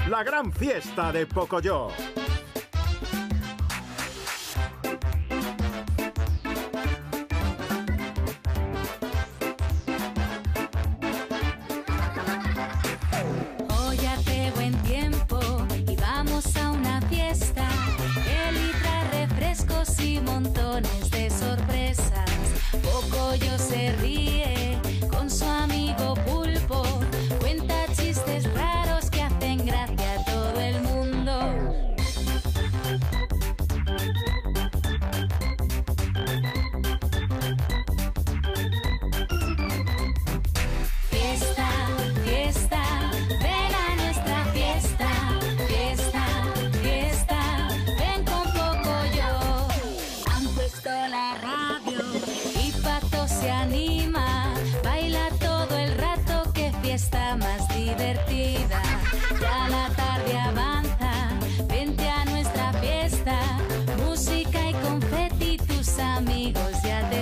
la gran fiesta de Pocoyo. Hoy hace buen tiempo y vamos a una fiesta. Eli trae refrescos y montones de sorpresas. Pocoyo se ríe con su amigo Pulpo. Cuenta chistes raros que hacen gracia a todo el mundo. Fiesta, fiesta, ven a nuestra fiesta. Fiesta, fiesta, ven con Pocoyo. Han puesto la radio y Pato se anima. Baila todo el rato, qué fiesta más divertida. Ya la tarde avanza, vente a nuestra fiesta. Música y confeti, tus amigos ya te